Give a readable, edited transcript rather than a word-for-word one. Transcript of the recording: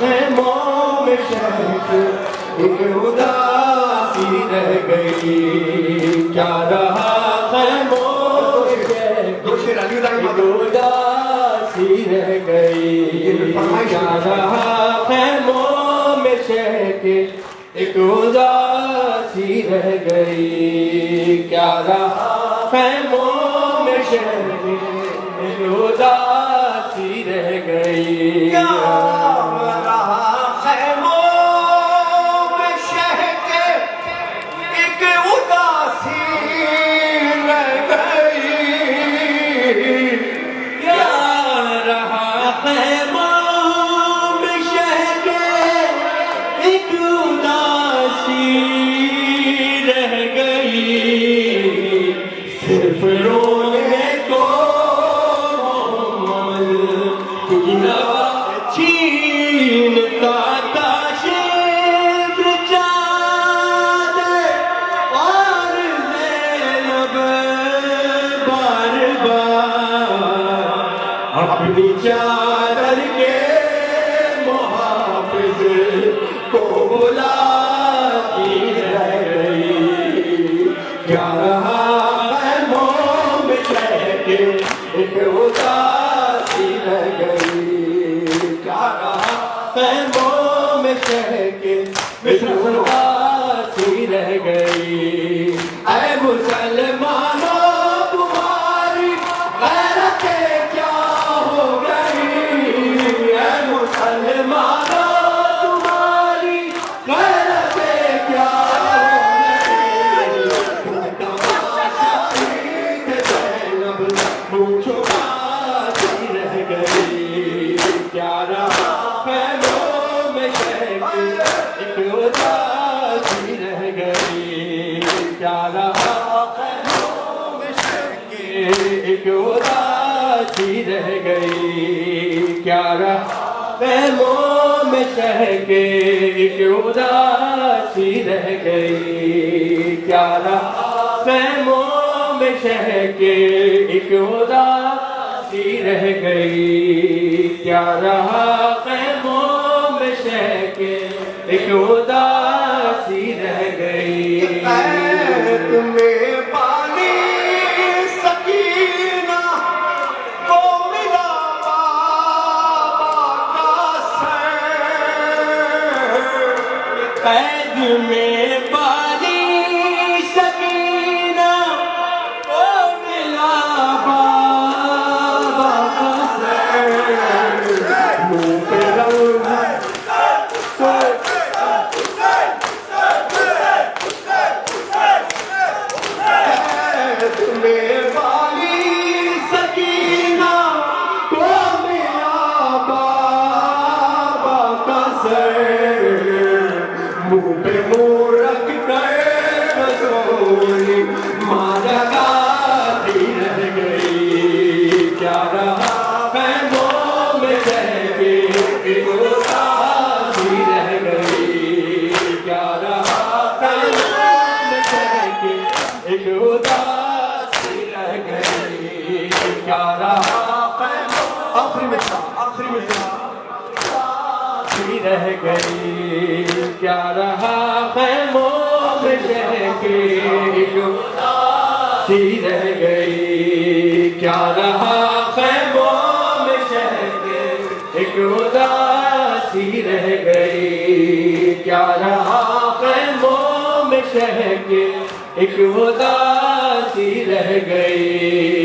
خیموں میں شہر ایک اداسی رہ گئی، کیا رہا خیموں میں شہر ایک اداسی رہ گئی، کیا رہا خیموں میں شہر ایک اداسی رہ گئی، کیا رہا خیموں میں شہر ایک اداسی رہ گئی، کیا رہا خیموں میں شہر کے ایک اداسی رہ گئی، کیا رہا خیموں میں شہر کے ایک اداسی رہ گئی، صرف رونے کو چھینتا تھا شبر چادر اور زینب بار بار اپنی چادر کے محافظ کو بلاتی رہ گئی، کیا رہا خیموں میں شہر کے ایک اداسی رہ گئی، کیا رہا خیموں میں شہر کے ایک اداسی رہ گئی، اے مسلمانوں تمہاری غیرتیں کیا ہو گئی، اے مسلمانوں تمہاری غیرتیں کیا ہو گئی، زینب منہ چھپاتی رہ گئی، کیا رہا خیموں میں شہر ایک اداسی رہ گئی، کیا رہا خیموں میں شہر ایک اداسی رہ گئی، کیا رہا خیموں میں شہر کے ایک اداسی رہ گئی، کیا رہا خیموں میں شہر کے ایک اداسی رہ گئی، کیا رہا خیموں میں شہر کے ایک اداسی رہ گئی، قید میں پانی سکینہ کو ملا بابا کا سر، قید میں باری سکینہ کو ملا بابا کا سر، منہ پہ رنگ قید میں پانی سکینہ کو ملا بابا کا سر، منہ پہ منہ رکھ کر رسول ماں جگاتی رہ گئی، کیا رہا خیموں میں شہر کے ایک اداسی رہ گئی، کیا رہا خیموں میں شہر کے ایک اداسی رہ گئی، کیا رہا خیموں آخری مثال اداسی رہ گئی، کیا رہا خیموں میں شہر کے ایک اداسی رہ گئی، کیا رہا خیموں میں شہر کے ایک اداسی رہ گئی، کیا رہا خیموں میں شہر کے ایک اداسی رہ گئی۔